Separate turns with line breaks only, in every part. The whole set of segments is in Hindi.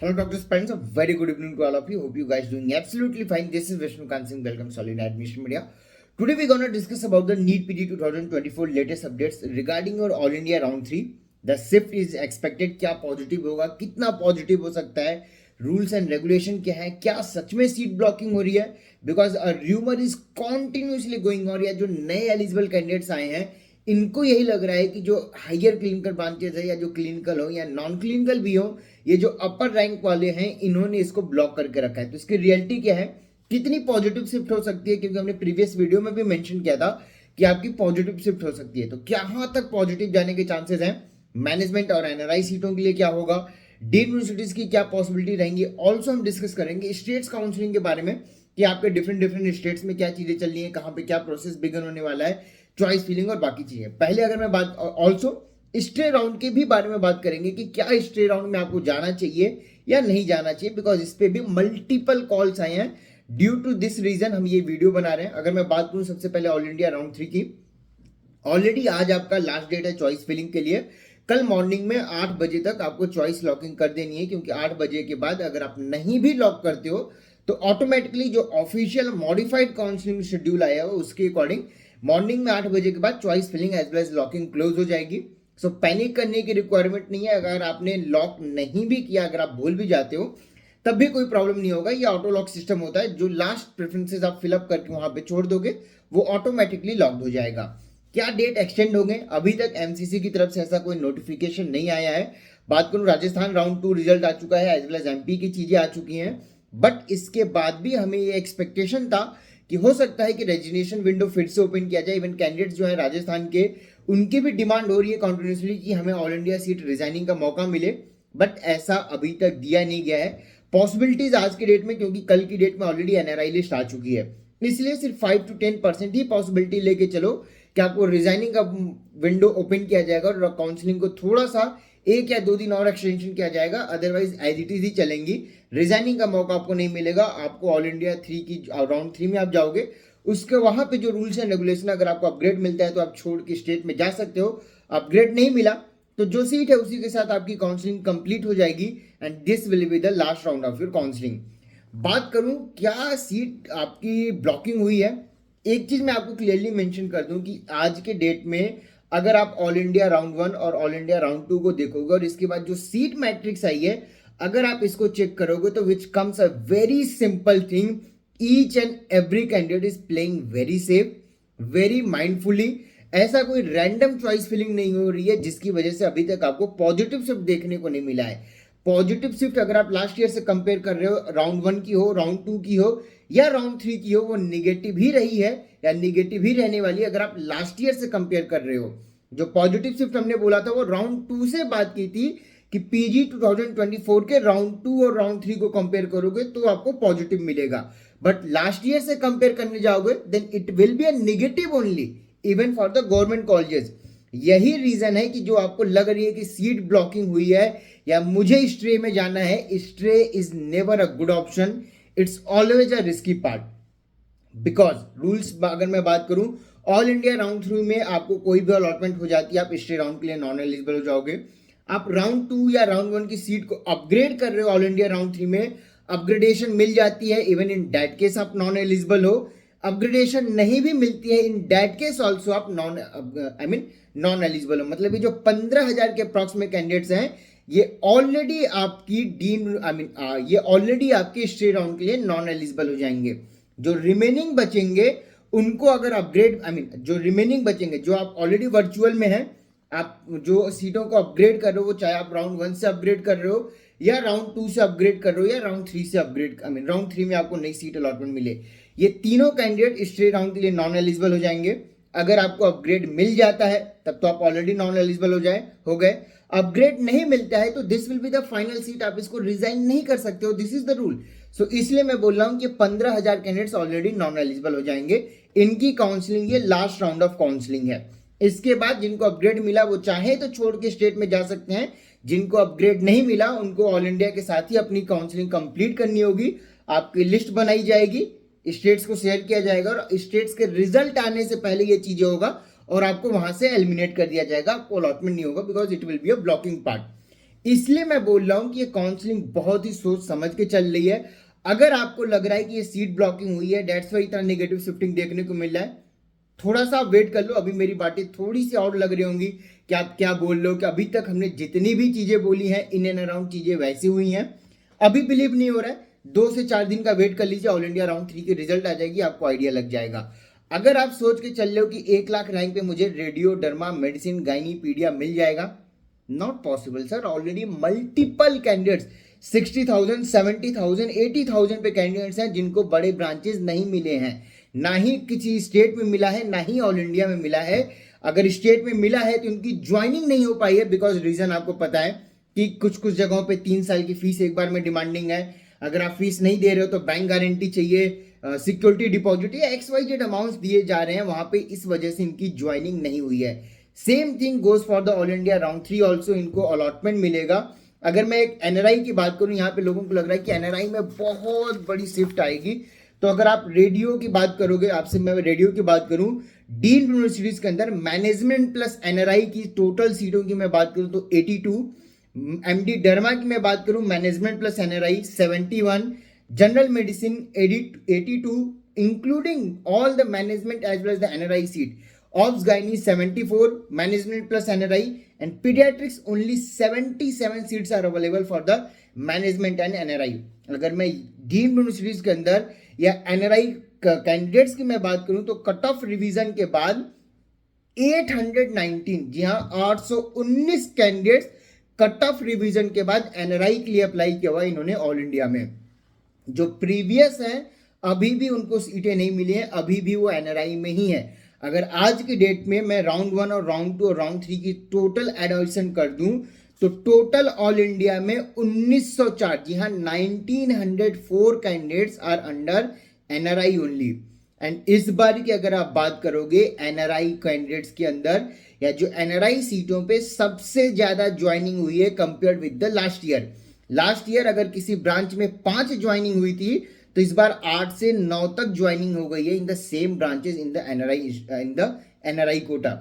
Hello, Dr. Spence. A very good evening to all of you. Hope you guys doing absolutely fine. This is Vishnu Kansing. Welcome, Solid Admission Media. Today we're gonna discuss about the NEET PG 2024 latest updates regarding your All India Round 3. The shift is expected. क्या पॉजिटिव होगा, कितना पॉजिटिव हो सकता है, रूल्स एंड रेगुलेशन क्या है, क्या सच में सीट ब्लॉकिंग हो रही है, because a rumour is continuously going on. या जो नए एलिजिबल कैंडिडेट्स आए हैं इनको यही लग रहा है कि जो हायर क्लिनिकल ब्रांचेस है या जो क्लिनिकल हो या नॉन क्लिनिकल भी हो, ये जो अपर रैंक वाले हैं इन्होंने इसको ब्लॉक करके रखा है। तो इसकी रियलिटी क्या है, कितनी पॉजिटिव शिफ्ट हो सकती है, क्योंकि हमने प्रीवियस वीडियो में भी मेंशन किया था कि आपकी पॉजिटिव शिफ्ट हो सकती है। तो कहाँ तक पॉजिटिव जाने के चांसेस हैं, मैनेजमेंट और एनआरआई सीटों के लिए क्या होगा, डीम्ड यूनिवर्सिटीज की क्या पॉसिबिलिटी रहेंगी, ऑल्सो हम डिस्कस करेंगे स्टेट्स काउंसलिंग के बारे में कि आपके डिफरेंट स्टेट्स में क्या चीजें चल रही है, कहाँ पे क्या प्रोसेस बिगन होने वाला है, चॉइस फिलिंग और बाकी चीजें। पहले अगर मैं बात ऑल्सो स्टे राउंड के भी बारे में बात करेंगे कि क्या स्टे राउंड में आपको जाना चाहिए या नहीं जाना चाहिए, बिकॉज इस पे भी मल्टीपल कॉल्स आए हैं। ड्यू टू दिस रीजन हम ये वीडियो बना रहे हैं। अगर मैं बात करूं सबसे पहले ऑल इंडिया राउंड 3 की, ऑलरेडी आज आपका लास्ट डेट है चॉइस फिलिंग के लिए। कल मॉर्निंग में 8 बजे तक आपको चॉइस लॉकिंग कर देनी है, क्योंकि 8 बजे के बाद अगर आप नहीं भी लॉक करते हो तो ऑटोमेटिकली जो ऑफिशियल मॉडिफाइड काउंसलिंग शेड्यूल आया है उसके अकॉर्डिंग मॉर्निंग में 8 बजे के बाद choice filling as well as locking close हो जाएगी। सो पैनिक करने की रिक्वायरमेंट नहीं है। अगर आपने लॉक नहीं भी किया, अगर आप भूल भी जाते हो तब भी कोई प्रॉब्लम नहीं होगा। ये ऑटो लॉक सिस्टम होता है, जो लास्ट प्रेफरेंसेस आप फिलअप करके वहां पे छोड़ दोगे वो ऑटोमेटिकली लॉक्ड हो जाएगा। क्या डेट एक्सटेंड होंगे, अभी तक एमसीसी की तरफ से ऐसा कोई नोटिफिकेशन नहीं आया है। बात करूं राजस्थान राउंड 2 रिजल्ट आ चुका है, एज वेल एज एमपी की चीजें आ चुकी हैं, बट इसके बाद भी हमें ये एक्सपेक्टेशन था कि हो सकता है कि रेजिग्नेशन विंडो फिर से ओपन किया जाए। इवन कैंडिडेट्स जो है राजस्थान के, उनकी भी डिमांड हो रही है कॉन्टिन्यूसली कि हमें ऑल इंडिया सीट रिजाइनिंग का मौका मिले, बट ऐसा अभी तक दिया नहीं गया है। पॉसिबिलिटीज आज की डेट में, क्योंकि कल की डेट में ऑलरेडी एनआरआई लिस्ट आ चुकी है, इसलिए सिर्फ 5 to 10% ही पॉसिबिलिटी लेके चलो कि आपको रिजाइनिंग का विंडो ओपन किया जाएगा और काउंसलिंग को थोड़ा सा 1 या 2 दिन और एक्सटेंशन किया जाएगा। अदरवाइज एज इट इज ही चलेंगी। रिजाइनिंग का मौका आपको नहीं मिलेगा। आपको ऑल इंडिया 3 की राउंड 3 में आप जाओगे, उसके वहां पे जो रूल्स एंड रेगुलेशन, अगर आपको अपग्रेड मिलता है तो आप छोड़ के स्टेट में जा सकते हो। अपग्रेड नहीं मिला तो जो सीट है उसी के साथ आपकी काउंसलिंग कंप्लीट हो जाएगी and this will be the last round of your counselling. बात करूं क्या सीट आपकी ब्लॉकिंग हुई है, एक चीज मैं आपको क्लियरली मेंशन कर दूं कि आज के डेट में अगर आप ऑल इंडिया राउंड 1 और ऑल इंडिया राउंड 2 को देखोगे और इसके बाद जो सीट मैट्रिक्स आई है, अगर आप इसको चेक करोगे तो which comes a very simple thing, each and every candidate is playing very safe, very mindfully. ऐसा कोई रैंडम चॉइस फिलिंग नहीं हो रही है जिसकी वजह से अभी तक आपको पॉजिटिव शिफ्ट देखने को नहीं मिला है। पॉजिटिव शिफ्ट अगर आप लास्ट ईयर से कंपेयर कर रहे हो, राउंड 1 की हो, राउंड 2 की हो या राउंड 3 की हो, वो निगेटिव ही रही है या निगेटिव ही रहने वाली है अगर आप लास्ट ईयर से कंपेयर कर रहे हो। जो पॉजिटिव शिफ्ट हमने बोला था वो राउंड 2 से बात की थी कि पीजी 2024 के राउंड 2 और राउंड 3 को कंपेयर करोगे तो आपको पॉजिटिव मिलेगा, बट लास्ट ईयर से कंपेयर करने जाओगे then it will be a negative only even for the government colleges. यही रीजन है कि जो आपको लग रही है कि सीट ब्लॉकिंग हुई है या मुझे स्ट्रे में जाना है, stray is never a good option, it's always a risky part. Because rules अगर मैं बात करूं, ऑल इंडिया राउंड 3 में आपको कोई भी अलॉटमेंट हो जाती है, आप स्टे राउंड के लिए नॉन एलिजिबल हो जाओगे। आप राउंड 2 या राउंड 1 की सीट को अपग्रेड कर रहे हो, ऑल इंडिया राउंड 3 में अपग्रेडेशन मिल जाती है, इवन इन दैट केस आप नॉन एलिजिबल हो। अपग्रेडेशन नहीं भी मिलती है, इन दैट केस ऑल्सो आप नॉन एलिजिबल हो। मतलब ये जो 15,000 के अप्रॉक्स में कैंडिडेट्स हैं, ये ऑलरेडी आपकी ये ऑलरेडी आपके स्टे राउंड के लिए नॉन एलिजिबल हो जाएंगे। जो रिमेनिंग बचेंगे उनको अगर अपग्रेड जो रिमेनिंग बचेंगे, जो आप ऑलरेडी वर्चुअल में हैं, आप जो सीटों को अपग्रेड कर रहे हो, वो चाहे आप राउंड 1 से अपग्रेड कर रहे हो या राउंड 2 से अपग्रेड कर रहे हो या राउंड 3 से अपग्रेड राउंड 3 में आपको नई सीट अलॉटमेंट मिले, ये तीनों कैंडिडेट स्टे राउंड के लिए नॉन एलिजिबल हो जाएंगे। अगर आपको अपग्रेड मिल जाता है तब तो आप ऑलरेडी नॉन एलिजिबल हो गए। अपग्रेड नहीं मिलता है तो this will be the final seat, आप इसको रिजाइन नहीं कर सकते हो, दिस इज द रूल। सो इसलिए मैं बोल रहा हूं कि 15,000 कैंडिडेट्स ऑलरेडी नॉन एलिजिबल हो जाएंगे। इनकी काउंसलिंग ये लास्ट राउंड ऑफ काउंसलिंग है। इसके बाद जिनको अपग्रेड मिला वो चाहे तो छोड़ के स्टेट में जा सकते हैं, जिनको अपग्रेड नहीं मिला उनको ऑल इंडिया के साथ ही अपनी काउंसलिंग कंप्लीट करनी होगी। आपकी लिस्ट बनाई जाएगी, स्टेट्स को शेयर किया जाएगा और स्टेट्स के रिजल्ट आने से पहले ये चीजें होगा और आपको वहां से एलिमिनेट कर दिया जाएगा, आपको अलॉटमेंट नहीं होगा because it will be a blocking part. इसलिए मैं बोल रहा हूं कि ये काउंसलिंग बहुत ही सोच समझ के चल रही है। अगर आपको लग रहा है कि ये सीट ब्लॉकिंग हुई है, डेट्स वाई इतना नेगेटिव शिफ्टिंग देखने को मिल रहा है, थोड़ा सा वेट कर लो। अभी मेरी बातें थोड़ी सी और लग रही होंगी कि आप क्या बोल रहे हो, कि अभी तक हमने जितनी भी चीजें बोली हैं इन एंड अराउंड चीजें वैसी हुई हैं। अभी बिलीव नहीं हो रहा है, 2 से 4 दिन का वेट कर लीजिए, ऑल इंडिया राउंड 3 की रिजल्ट आ जाएगी, आपको आइडिया लग जाएगा। अगर आप सोच के चल रहे हो कि 1 लाख रैंक पे मुझे रेडियो, डर्मा, मेडिसिन, गाइनीपीडिया मिल जाएगा, not possible sir. Already multiple candidates 60,000, 70,000, 80,000 पे कैंडिडेट्स हैं जिनको बड़े ब्रांचेस नहीं मिले हैं। ना ही किसी स्टेट में मिला है, ना ही ऑल इंडिया में मिला है। अगर स्टेट में मिला है तो उनकी ज्वाइनिंग नहीं हो पाई है, बिकॉज रीजन आपको पता है कि कुछ कुछ जगहों पे 3 साल की फीस एक बार में डिमांडिंग है। अगर आप फीस नहीं दे रहे हो तो बैंक गारंटी चाहिए, सिक्योरिटी डिपॉजिट या XYZ अमाउंट्स दिए जा रहे हैं वहां पे, इस वजह से इनकी ज्वाइनिंग नहीं हुई है। Same thing goes for the all India round 3 also, इनको अलॉटमेंट मिलेगा। अगर मैं एक NRI की बात करूं, यहाँ पे लोगों को लग रहा है कि NRI में बहुत बड़ी शिफ्ट आएगी, तो अगर आप रेडियो की बात करोगे, आपसे मैं रेडियो की बात करूं, डीम्ड यूनिवर्सिटीज के अंदर मैनेजमेंट प्लस NRI की टोटल सीटों की मैं बात करूं तो 82, MD डर्मा की मैं बात करूं management plus NRI 71, general medicine 82 including all the management as well as the NRI seat, obs gynae 74, management plus NRI, and pediatrics only 77 seats are available for the management and NRI। अगर मैं डीम्ड यूनिवर्सिटीज के अंदर या NRI कैंडिडेट्स की मैं बात करूं तो कट ऑफ रिवीजन के बाद 819, जी हाँ 819 कैंडिडेट्स कट ऑफ रिवीजन के बाद NRI के लिए अप्लाई किया हुआ इन्होंने ऑल इंडिया में। जो प्रीवियस हैं अभी भी उनको सीटें नहीं मिली हैं, अभी भी वो NRI में ही है। अगर आज की डेट में मैं राउंड 1 और राउंड 2 और राउंड 3 की टोटल एडिशन कर दूं तो टोटल ऑल इंडिया में 1904, जी हाँ 1904 candidates are under NRI only. And इस बार की अगर आप बात करोगे NRI कैंडिडेट्स के अंदर या जो NRI सीटों पे सबसे ज्यादा ज्वाइनिंग हुई है compared with the last year. Last year अगर किसी ब्रांच में 5 ज्वाइनिंग हुई थी तो इस बार 8 से 9 तक ज्वाइनिंग हो गई है in the same branches in the NRI quota.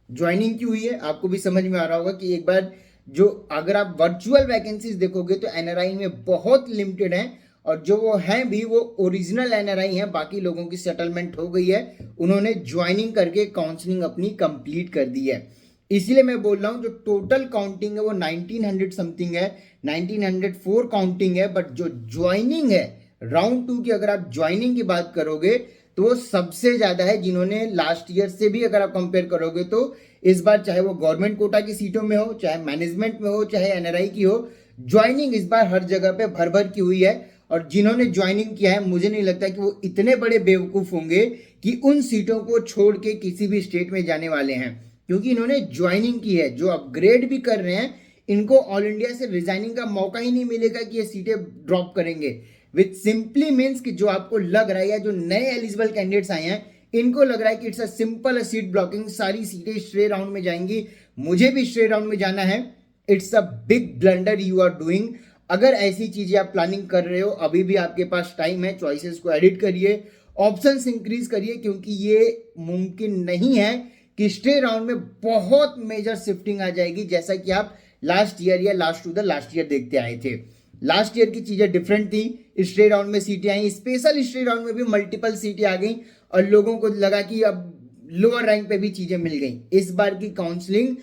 Joining क्यों हुई है आपको भी समझ में आ रहा होगा कि एक बार जो अगर आप वर्चुअल वैकेंसीज देखोगे तो NRI में बहुत लिमिटेड हैं, और जो वो हैं भी वो ओरिजिनल NRI हैं, बाकी लोगों की सेटलमेंट हो गई है, उन्होंने ज्वाइनिंग करके काउंसलिंग अपनी कंप्लीट कर दी है। इसलिए मैं बोल रहा हूं जो टोटल काउंटिंग है वो 1900 समथिंग है, 1904 काउंटिंग है, बट जो ज्वाइनिंग है राउंड 2 की अगर आप ज्वाइनिंग की बात करोगे तो वो सबसे ज्यादा है, जिन्होंने लास्ट ईयर से भी अगर आप कंपेयर करोगे तो इस बार चाहे वो गवर्नमेंट कोटा की सीटों में हो, चाहे मैनेजमेंट में हो, चाहे NRI की हो, ज्वाइनिंग इस बार हर जगह पे भर भर की हुई है। और जिन्होंने ज्वाइनिंग किया है मुझे नहीं लगता कि वो इतने बड़े बेवकूफ होंगे कि उन सीटों को छोड़ के किसी भी स्टेट में जाने वाले हैं, क्योंकि इन्होंने ज्वाइनिंग की है। जो अपग्रेड भी कर रहे हैं इनको ऑल इंडिया से रिजाइनिंग का मौका ही नहीं मिलेगा कि ये सीटें ड्रॉप करेंगे। विथ सिंपली मीन्स कि जो आपको लग रहा है या जो नए एलिजिबल कैंडिडेट्स आए हैं इनको लग रहा है कि it's a simple seat blocking, सारी सीटें स्ट्रे राउंड में जाएंगी, मुझे भी स्ट्रे राउंड में जाना है। It's a big blunder you are doing. अगर ऐसी चीजें आप प्लानिंग कर रहे हो अभी भी आपके पास टाइम है, चॉइसेस को एडिट करिए, ऑप्शंस इंक्रीज करिए, क्योंकि ये मुमकिन नहीं है कि स्ट्रे राउंड में बहुत मेजर शिफ्टिंग आ जाएगी जैसा कि आप लास्ट ईयर या last to the last year देखते आए थे। लास्ट ईयर की चीजें डिफरेंट थी, स्ट्रे राउंड में सीटें आई, स्पेशल स्ट्रे राउंड में भी मल्टीपल सीटें आ गई और लोगों को लगा कि अब लोअर रैंक पे भी चीजें मिल गई। इस बार की counselling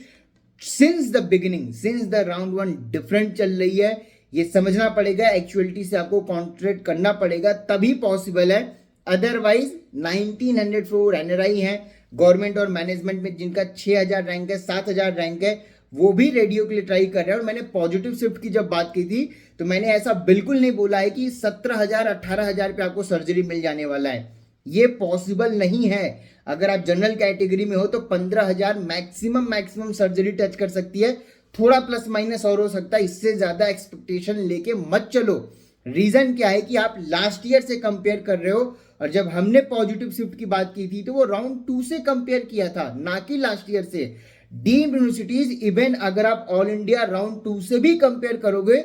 since the beginning, since the round 1 different चल रही है। ये समझना पड़ेगा, एक्चुअलिटी से आपको कॉन्ट्रैक्ट करना पड़ेगा तभी पॉसिबल है। अदरवाइज 1904 NRI है गवर्नमेंट और मैनेजमेंट में जिनका 6000 रैंक है, 7000 रैंक है, वो भी रेडियो के लिए ट्राई कर रहे हैं। और मैंने पॉजिटिव शिफ्ट की जब बात की थी तो मैंने ऐसा बिल्कुल नहीं बोला है कि 17,000 18,000 पे आपको सर्जरी मिल जाने वाला है, ये पॉसिबल नहीं है। अगर आप जनरल कैटेगरी में हो तो 15,000 मैक्सिमम सर्जरी टच कर सकती है, थोड़ा प्लस माइनस और हो सकता है, इससे ज्यादा एक्सपेक्टेशन लेके मत चलो। रीजन क्या है कि आप लास्ट ईयर से कंपेयर कर रहे हो, और जब हमने पॉजिटिव शिफ्ट की बात की थी तो वो राउंड 2 से कंपेयर किया था, ना कि लास्ट ईयर से। डीम्ड यूनिवर्सिटीज इवन अगर आप ऑल इंडिया राउंड 2 से भी कंपेयर करोगे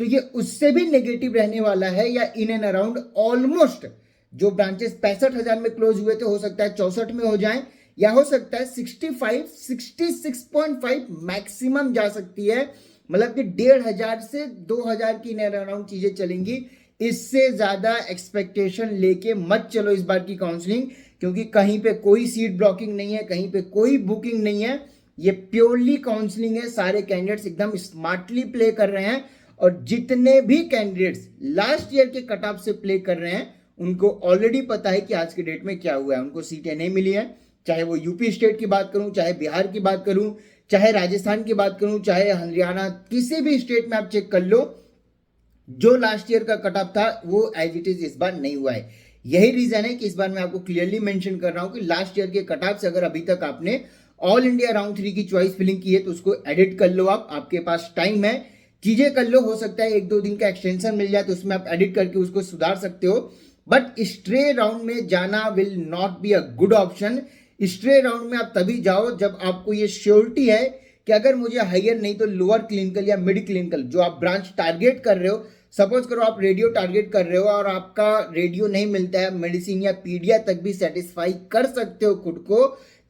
तो ये उससे भी नेगेटिव रहने वाला है, या इन एंड अराउंड ऑलमोस्ट जो ब्रांचेस 65,000 में क्लोज हुए थे हो सकता है 64 में हो जाएं, या हो सकता है 65 66.5 मैक्सिमम जा सकती है। मतलब कि 1500 से 2000 की अराउंड चीजें चलेंगी। इससे ज्यादा एक्सपेक्टेशन लेके मत चलो इस बार की काउंसलिंग, क्योंकि कहीं पे कोई सीट ब्लॉकिंग नहीं है, कहीं पे कोई बुकिंग नहीं है। ये प्योरली काउंसलिंग है। सारे कैंडिडेट्स एकदम स्मार्टली प्ले कर रहे हैं, और जितने भी कैंडिडेट्स लास्ट ईयर के कट ऑफ से प्ले कर रहे हैं उनको ऑलरेडी पता है कि आज के डेट में क्या हुआ है। उनको सीटें नहीं मिली है, चाहे वो यूपी स्टेट की बात करूं, चाहे बिहार की बात करूं, चाहे राजस्थान की बात करूं, चाहे हरियाणा, किसी भी स्टेट में आप चेक कर लो, जो लास्ट ईयर का कट ऑफ था वो एज इट इज इस बार नहीं हुआ है। यही रीजन है कि इस बार मैं आपको क्लियरली मेंशन कर रहा हूं कि लास्ट ईयर के कट ऑफ से अगर अभी तक आपने ऑल इंडिया राउंड 3 की चॉइस फिलिंग की है तो उसको एडिट कर लो। आपके पास टाइम है, चीजें कर लो। हो सकता है 1-2 दिन का एक्सटेंशन मिल जाए तो उसमें आप एडिट करके उसको सुधार सकते हो, बट स्ट्रे राउंड में जाना will not be a good option. Stray round में आप तभी जाओ जब आपको ये श्योरिटी है कि अगर मुझे हायर नहीं तो लोअर क्लिनिकल या मिड क्लिनिकल जो आप ब्रांच टारगेट कर रहे हो, सपोज करो आप रेडियो टारगेट कर रहे हो और आपका रेडियो नहीं मिलता है, मेडिसिन या पीडिया तक भी सेटिस्फाई कर सकते हो खुद को,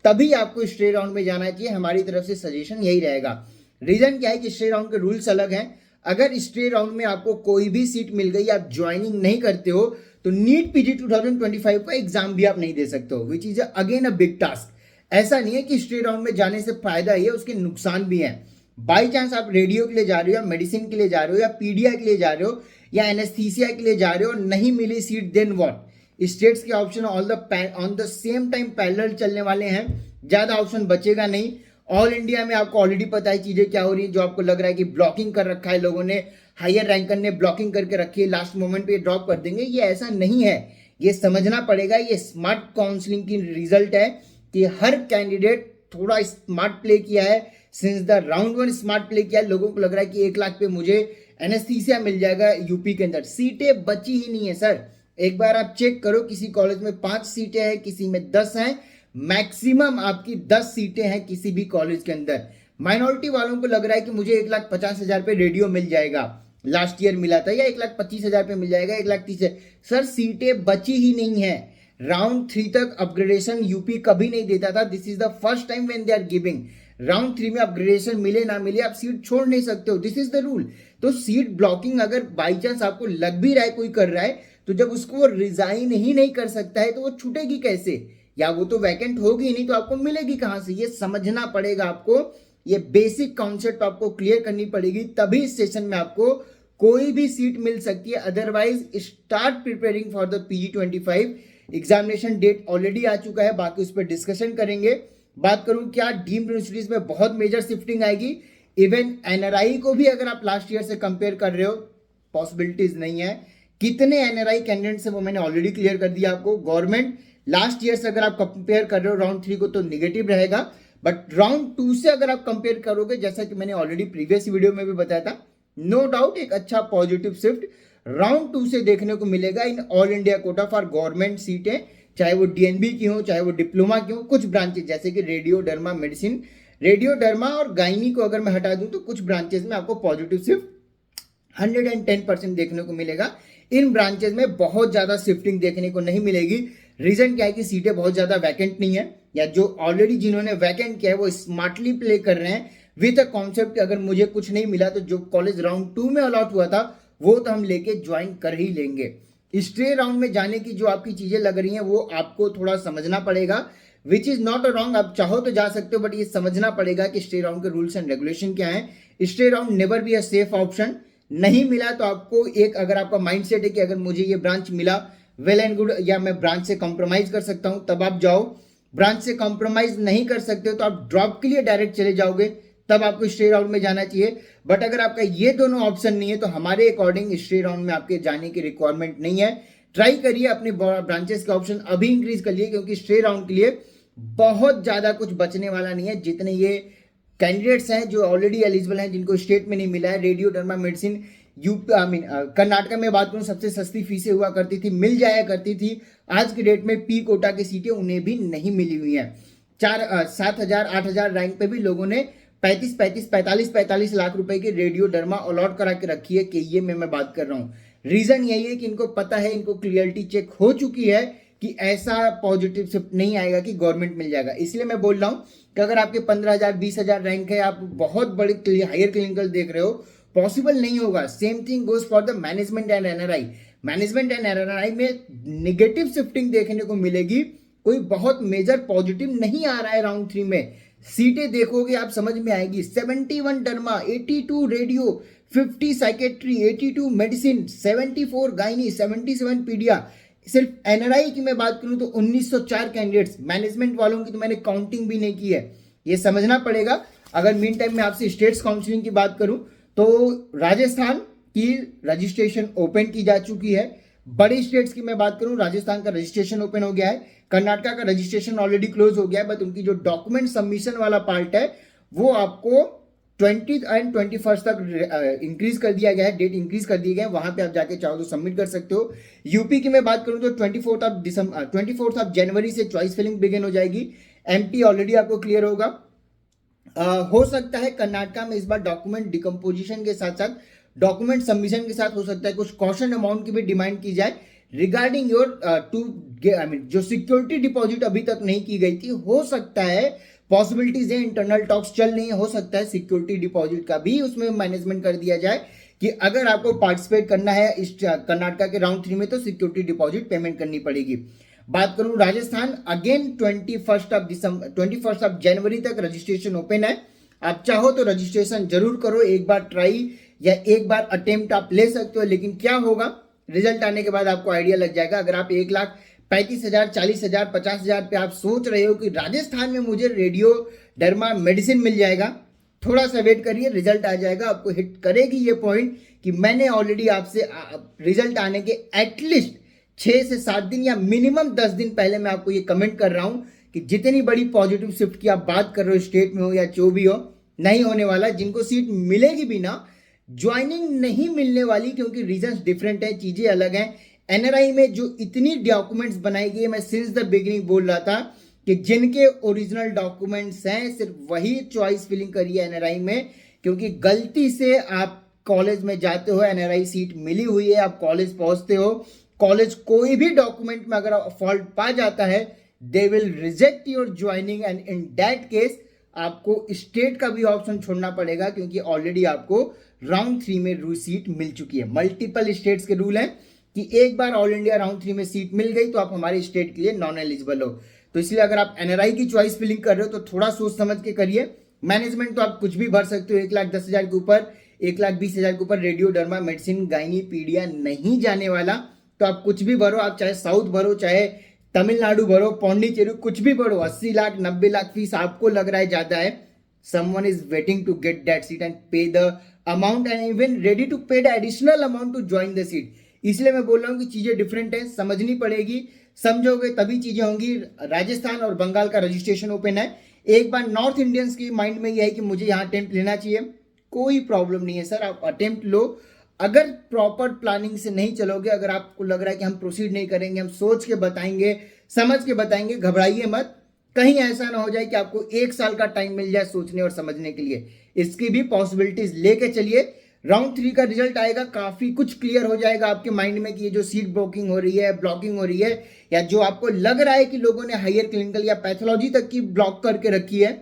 तभी आपको स्ट्रे राउंड में जाना चाहिए। हमारी तरफ से सजेशन यही रहेगा। रीजन क्या है कि स्ट्रे राउंड के रूल्स अलग हैं। अगर स्ट्रे राउंड में आपको कोई भी सीट मिल गई, आप ज्वाइनिंग नहीं करते हो, तो नीट पीजी 2025 का एग्जाम भी आप नहीं दे सकते हो, which is again a big task. ऐसा नहीं है कि स्ट्रे राउंड में जाने से फायदा ही है, उसके नुकसान भी हैं। बाई चांस आप रेडियो के लिए जा रहे हो, या मेडिसिन के लिए जा रहे हो, या पीडिया के लिए जा रहे हो, या एनेस्थीसिया के लिए जा रहे हो, नहीं मिली सीट, देन व्हाट? स्टेट्स के option on the same time parallel चलने वाले हैं, ज्यादा ऑप्शन बचेगा नहीं। ऑल इंडिया में आपको ऑलरेडी पता है चीजें क्या हो रही है। जो आपको लग रहा है कि ब्लॉकिंग कर रखा है लोगों ने, हायर रैंकर ने ब्लॉकिंग करके रखी है, लास्ट मोमेंट पे ड्रॉप कर देंगे, ये ऐसा नहीं है। ये समझना पड़ेगा, ये स्मार्ट काउंसलिंग की रिजल्ट है कि हर कैंडिडेट थोड़ा स्मार्ट प्ले किया है। Since the round 1 smart play किया है। लोगों को लग रहा है कि 1 लाख पे मुझे एनेस्थीसिया मिल जाएगा यूपी के अंदर, सीटें बची ही नहीं है सर। एक बार आप चेक करो, किसी कॉलेज में 5 सीटें हैं, किसी में 10 हैं, मैक्सिमम आपकी 10 सीटें हैं किसी भी कॉलेज के अंदर। माइनॉरिटी वालों को लग रहा है कि मुझे 1,50,000 पे रेडियो मिल जाएगा, लास्ट ईयर मिला था, या 1,25,000 पे मिल जाएगा, 1,30,000। सर सीटें बची ही नहीं है। राउंड 3 तक अपग्रेडेशन यूपी कभी नहीं देता था। This is the first time when they are giving. Round 3 में अपग्रेडेशन मिले ना मिले, आप सीट छोड़ नहीं सकते हो, दिस इज द रूल। तो सीट ब्लॉकिंग अगर बाई चांस आपको लग भी रहा है कोई कर रहा है, तो जब उसको रिजाइन ही नहीं कर सकता है तो वो छूटेगी कैसे? या वो तो वैकेंट होगी नहीं तो आपको मिलेगी कहां से? ये समझना पड़ेगा आपको। ये बेसिक कॉन्सेप्ट आपको क्लियर करनी पड़ेगी, तभी इस सेशन में आपको कोई भी सीट मिल सकती है। Otherwise start preparing for the PG25। Examination date already आ चुका है, बाकी उस पर डिस्कशन करेंगे। बात करूं क्या डीम्ड यूनिवर्सिटीज में बहुत मेजर शिफ्टिंग आएगी। इवन एनआरआई को भी अगर आप लास्ट ईयर से कंपेयर कर रहे हो, पॉसिबिलिटीज नहीं है। कितने एनआरआई कैंडिडेट्स है वो मैंने ऑलरेडी क्लियर कर दिया आपको। गवर्नमेंट लास्ट ईयर से अगर आप कंपेयर कर रहे हो राउंड 3 को तो निगेटिव रहेगा, बट राउंड 2 से अगर आप कंपेयर करोगे, जैसा कि मैंने ऑलरेडी प्रीवियस वीडियो में भी बताया था, नो डाउट एक अच्छा पॉजिटिव शिफ्ट राउंड 2 से देखने को मिलेगा in all India quota for government सीटें, चाहे वो डीएनबी की हो, चाहे वो डिप्लोमा की हो। कुछ ब्रांचेस जैसे कि radio derma medicine, radio derma और गायनी को अगर मैं हटा दूं तो कुछ ब्रांचेस में आपको पॉजिटिव शिफ्ट 110% देखने को मिलेगा। इन ब्रांचेस में बहुत ज्यादा शिफ्टिंग देखने को नहीं मिलेगी। रीजन क्या है कि सीटें बहुत ज्यादा वैकेंट नहीं है, या जो ऑलरेडी जिन्होंने वैकेंट किया है वो स्मार्टली प्ले कर रहे हैं विद अ कॉन्सेप्ट अगर मुझे कुछ नहीं मिला तो जो कॉलेज राउंड 2 में अलॉट हुआ था वो तो हम लेके ज्वाइन कर ही लेंगे। स्ट्रे राउंड में जाने की जो आपकी चीजें लग रही हैं वो आपको थोड़ा समझना पड़ेगा, which is not a wrong. आप चाहो तो जा सकते हो, बट ये समझना पड़ेगा कि स्ट्रे राउंड के रूल्स एंड रेगुलेशन क्या है। Stray round never be a safe option. नहीं मिला तो आपको एक, अगर आपका माइंडसेट है कि अगर मुझे ये ब्रांच मिला वेल एंड गुड, या मैं ब्रांच से कॉम्प्रोमाइज कर सकता हूं, तब आप जाओ। ब्रांच से कॉम्प्रोमाइज नहीं कर सकते हो तो आप ड्रॉप के लिए डायरेक्ट चले जाओगे, तब आपको स्ट्रे राउंड में जाना चाहिए। बट अगर आपका ये दोनों ऑप्शन नहीं है तो हमारे अकॉर्डिंग स्ट्रे राउंड में आपके जाने की रिक्वायरमेंट नहीं है। ट्राई करिए अपने ब्रांचेस का ऑप्शन अभी इंक्रीज कर लिए, क्योंकि स्ट्रे राउंड के लिए बहुत ज्यादा कुछ बचने वाला नहीं है। जितने ये कैंडिडेट्स हैं जो ऑलरेडी एलिजिबल हैं, जिनको स्टेट में नहीं मिला है, radio derma medicine UP Karnataka में बात करूं सबसे सस्ती फीसें हुआ करती थी, मिल जाया करती थी। आज की डेट में पी कोटा की सीटें उन्हें भी नहीं मिली हुई हैं। 7,000 8,000 रैंक पे भी लोगों ने 45 लाख रुपए की रेडियो डर्मा अलॉट करा के रखी है। के ये में मैं बात कर रहा हूं। रीजन यही है कि इनको पता है, इनको क्लियरिटी चेक हो चुकी है कि ऐसा पॉजिटिव शिफ्ट नहीं आएगा कि गवर्नमेंट मिल जाएगा। इसलिए मैं बोल रहा हूँ कि अगर आपके 15,000 20,000 रैंक है, आप बहुत बड़े हायर क्लिनिकल देख रहे हो, पॉसिबल नहीं होगा। Same thing goes for the management and NRI. Management and NRI में निगेटिव शिफ्टिंग देखने को मिलेगी, कोई बहुत मेजर पॉजिटिव नहीं आ रहा है राउंड 3 में। सीटें देखोगे आप समझ में आएगी, 71 derma, 82 radio, 50 psychiatry, 82 medicine, 74 gynae, 77 पीडिया। सिर्फ एनआरआई की मैं बात करूं तो 1904 कैंडिडेट्स। मैनेजमेंट वालों की तो मैंने काउंटिंग भी नहीं की है, ये समझना पड़ेगा। अगर मीन टाइम में आपसे स्टेट्स काउंसिलिंग की बात करूं तो राजस्थान की रजिस्ट्रेशन ओपन की जा चुकी है। बड़े स्टेट्स की मैं बात करूं, राजस्थान का रजिस्ट्रेशन ओपन हो गया है, कर्नाटका का रजिस्ट्रेशन ऑलरेडी क्लोज हो गया है, बट उनकी जो डॉक्यूमेंट सबमिशन वाला पार्ट है वो आपको 20 एंड 21 तक इंक्रीज कर दिया गया है, डेट इंक्रीज कर दी गई है, वहां पे आप जाके चाहो तो सबमिट कर सकते हो। यूपी की मैं बात करूं तो 24 ऑफ जनवरी से चॉइस फिलिंग बिगिन हो जाएगी। एमपी ऑलरेडी आपको क्लियर होगा। हो सकता है कर्नाटका में इस बार डॉक्यूमेंट डिकम्पोजिशन के साथ साथ डॉक्यूमेंट सबमिशन के साथ हो सकता है कुछ कॉशन अमाउंट की भी डिमांड की जाए रिगार्डिंग योर जो सिक्योरिटी डिपॉजिट अभी तक नहीं की गई थी। हो सकता है, पॉसिबिलिटीज है, इंटरनल टॉक्स चल रही है, हो सकता है सिक्योरिटी डिपॉजिट का भी उसमें मैनेजमेंट कर दिया जाए कि अगर आपको पार्टिसिपेट करना है इस कर्नाटका के राउंड 3 में तो सिक्योरिटी डिपॉजिट पेमेंट करनी पड़ेगी। बात करूं राजस्थान, अगेन 21 ऑफ जनवरी तक रजिस्ट्रेशन ओपन है। आप चाहो तो रजिस्ट्रेशन जरूर करो, एक बार ट्राई या एक बार अटेम्प्ट आप ले सकते हो, लेकिन क्या होगा रिजल्ट आने के बाद आपको आइडिया लग जाएगा। अगर आप 1,35,000 40,000 50,000 पे आप सोच रहे हो कि राजस्थान में मुझे रेडियो डर्मा मेडिसिन मिल जाएगा, थोड़ा सा वेट करिए, रिजल्ट आ जाएगा, आपको हिट करेगी ये पॉइंट कि मैंने ऑलरेडी आपसे रिजल्ट आने के एटलीस्ट 6 से 7 दिन या मिनिमम 10 दिन पहले मैं आपको ये कमेंट कर रहा हूं कि जितनी बड़ी पॉजिटिव शिफ्ट की आप बात कर रहे हो, स्टेट में हो या जो भी हो, नहीं होने वाला। जिनको सीट मिलेगी भी ना, ज्वाइनिंग नहीं मिलने वाली, क्योंकि रीजंस डिफरेंट है, चीजें अलग हैं। एनआरआई में जो इतनी डॉक्यूमेंट्स बनाई गई है, मैं सिंस द बिगिनिंग बोल रहा था कि जिनके ओरिजिनल डॉक्यूमेंट्स हैं सिर्फ वही चॉइस फिलिंग करिए एनआरआई में, क्योंकि गलती से आप कॉलेज में जाते हो, एनआरआई सीट मिली हुई है, आप कॉलेज पहुंचते हो, कॉलेज कोई भी डॉक्यूमेंट में अगर फॉल्ट पा जाता है, they will reject your joining and in that case आपको स्टेट का भी ऑप्शन छोड़ना पड़ेगा, क्योंकि ऑलरेडी आपको राउंड 3 में सीट मिल चुकी है। मल्टीपल स्टेट्स के रूल हैं कि एक बार ऑल इंडिया राउंड 3 में सीट मिल गई तो आप हमारे स्टेट के लिए नॉन एलिजिबल हो। तो इसलिए अगर आप एनआरआई की चॉइस फिलिंग कर रहे हो तो थोड़ा सोच समझ के करिए। मैनेजमेंट तो आप कुछ भी भर सकते हो, 1,10,000 के ऊपर, 1,20,000 के ऊपर रेडियो डर्मा मेडिसिन गाइनी पीडिया नहीं जाने वाला, तो आप कुछ भी भरो, आप चाहे साउथ भरो, चाहे तमिलनाडु भरो, पौंडीचेरी, कुछ भी भरो, 80 लाख 90 लाख फीस आपको लग रहा है ज्यादा है, someone is waiting to get that seat and pay the amount and even ready to pay the additional amount to join the seat। इसलिए मैं बोल रहा हूँ कि चीजें डिफरेंट है, समझनी पड़ेगी, समझोगे तभी चीजें होंगी। राजस्थान और बंगाल का रजिस्ट्रेशन ओपन है। एक बार नॉर्थ इंडियंस की माइंड में यह है कि मुझे यहाँ अटेम्प्ट लेना चाहिए, कोई प्रॉब्लम नहीं है सर, आप अटेम्प्ट लो। अगर प्रॉपर प्लानिंग से नहीं चलोगे, अगर आपको लग रहा है कि हम प्रोसीड नहीं करेंगे, हम सोच के बताएंगे, समझ के बताएंगे, घबराइए मत, कहीं ऐसा ना हो जाए कि आपको 1 साल का टाइम मिल जाए सोचने और समझने के लिए। इसकी भी पॉसिबिलिटीज लेके चलिए। राउंड 3 का रिजल्ट आएगा, काफी कुछ क्लियर हो जाएगा आपके माइंड में कि ये जो सीट ब्लॉकिंग हो रही है, ब्लॉकिंग हो रही है, या जो आपको लग रहा है कि लोगों ने हायर क्लिनिकल या पैथोलॉजी तक की ब्लॉक करके रखी है,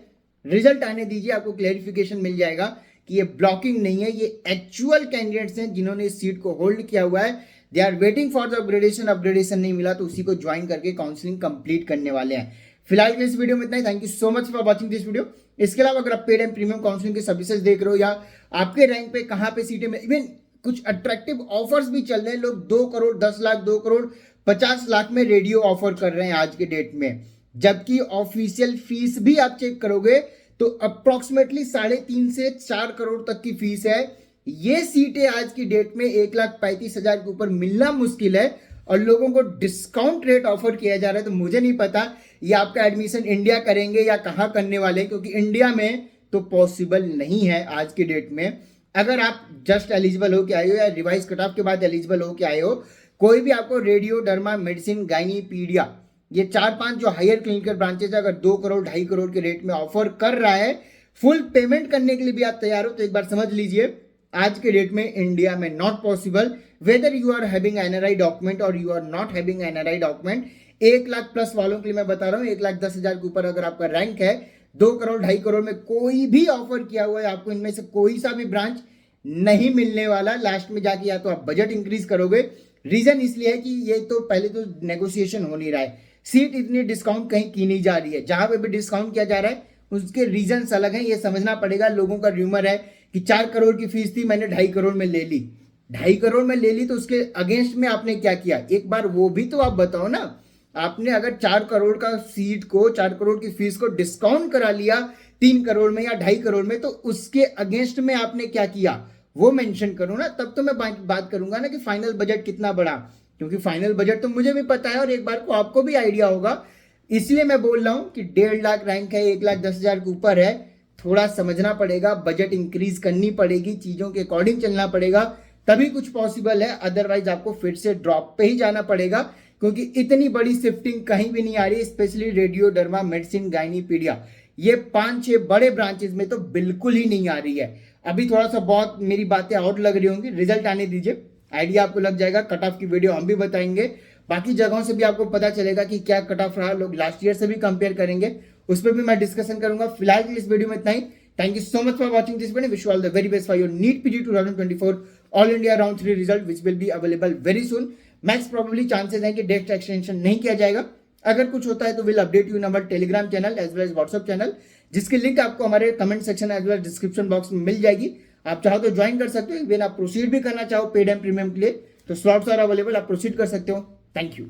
रिजल्ट आने दीजिए, आपको क्लैरिफिकेशन मिल जाएगा कि ये ब्लॉकिंग नहीं है, ये एक्चुअल कैंडिडेट्स हैं जिन्होंने इस सीट को होल्ड किया हुआ है। They are waiting for the upgradation नहीं मिला तो उसी को ज्वाइन करके काउंसलिंग कंप्लीट करने वाले हैं। फिलहाल के इस वीडियो में इतना ही। Thank you so much for watching this video. इसके अलावा अगर आप पेड एंड प्रीमियम काउंसलिंग के सर्विसेज देख रहे हो, या आपके रैंक पे कहां पे सीटें में, इवन कुछ अट्रैक्टिव ऑफर्स भी चल रहे हैं, लोग 2 करोड़ 10 लाख 2 करोड़ 50 लाख में रेडियो ऑफर कर रहे हैं आज के डेट में, जबकि ऑफिशियल फीस भी आप चेक करोगे तो अप्रोक्सीमेटली 3.5 से 4 करोड़ तक की फीस है। ये सीटें आज की डेट में 1,35,000 के ऊपर मिलना मुश्किल है और लोगों को डिस्काउंट रेट ऑफर किया जा रहा है। तो मुझे नहीं पता ये आपका एडमिशन इंडिया करेंगे या कहाँ करने वाले, क्योंकि इंडिया में तो पॉसिबल नहीं है आज के डेट में। अगर आप जस्ट एलिजिबल हो के आए हो या रिवाइज कट ऑफ के बाद एलिजिबल हो के आए हो, कोई भी आपको रेडियो डर्मा मेडिसिन गाइनी पीडिया ये 4-5 जो हायर क्लिनिकल ब्रांचेज है, अगर 2 करोड़ 2.5 करोड़ के रेट में ऑफर कर रहा है, फुल पेमेंट करने के लिए भी आप तैयार हो, तो एक बार समझ लीजिए आज के डेट में इंडिया में not possible. Whether you are having NRI document और you are not having NRI document, 1 lakh plus वालों के लिए मैं बता रहा हूँ, 1,10,000 के ऊपर अगर आपका रैंक है, 2 करोड़ 2.5 करोड़ में कोई भी ऑफर किया हुआ है आपको, इनमें से कोई सा भी ब्रांच नहीं मिलने वाला। लास्ट में जाके या तो आप बजट इंक्रीज करोगे, रीजन इसलिए है कि ये तो पहले तो नेगोशिएशन हो नहीं रहा है, सीट इतनी डिस्काउंट कहीं की नहीं जा रही है, जहां पे भी डिस्काउंट किया जा रहा है उसके रीजन अलग हैं, ये समझना पड़ेगा। लोगों का र्यूमर है कि 4 करोड़ की फीस थी, मैंने 2.5 करोड़ में ले ली, 2.5 करोड़ में ले ली, तो उसके अगेंस्ट में आपने क्या किया, एक बार वो भी तो आप बताओ ना। आपने अगर 4 करोड़ का सीट को, 4 करोड़ की फीस को डिस्काउंट करा लिया 3 करोड़ में या 2.5 करोड़ में, तो उसके अगेंस्ट में आपने क्या किया वो मेंशन करो ना, तब तो मैं बात करूंगा ना कि फाइनल बजट कितना बड़ा, क्योंकि फाइनल बजट तो मुझे भी पता है और एक बार को आपको भी आइडिया होगा। इसलिए मैं बोल रहा हूं कि 1.5 लाख रैंक है, 1,10,000 के ऊपर है, थोड़ा समझना पड़ेगा, बजट इंक्रीज करनी पड़ेगी, चीजों के अकॉर्डिंग चलना पड़ेगा, तभी कुछ पॉसिबल है। अदरवाइज आपको फिर से ड्रॉप पे ही जाना पड़ेगा, क्योंकि इतनी बड़ी शिफ्टिंग कहीं भी नहीं आ रही, स्पेशली रेडियो, डर्मा, मेडिसिन, गायनीपीडिया, ये 5-6 बड़े ब्रांचेस में तो बिल्कुल ही नहीं आ रही है। अभी थोड़ा सा बहुत मेरी बातें और लग रही होंगी, रिजल्ट आने दीजिए, आइडिया आपको लग जाएगा। कट ऑफ की वीडियो हम भी बताएंगे, बाकी जगहों से भी आपको पता चलेगा कि क्या कट ऑफ रहा, लोग लास्ट ईयर से भी कंपेयर करेंगे, उस पर भी मैं डिस्कशन करूंगा। फिलहाल के इस वीडियो में इतना ही। Thank you so much for watching this video, wish you all the very best for your NEET PG 2024 all India round 3 result which will be available very soon. Max probably chances है कि डेट एक्सटेंशन नहीं किया जाएगा, अगर कुछ होता है तो will update you in our Telegram channel as well as WhatsApp channel, जिसकी लिंक आपको हमारे comment section as well description box में मिल जाएगी। आप चाहो तो ज्वाइन कर सकते हो, इवन आप प्रोसीड भी करना चाहो पेड एंड प्रीमियम के लिए तो स्लॉट्स आर अवेलेबल, आप प्रोसीड कर सकते हो। Thank you.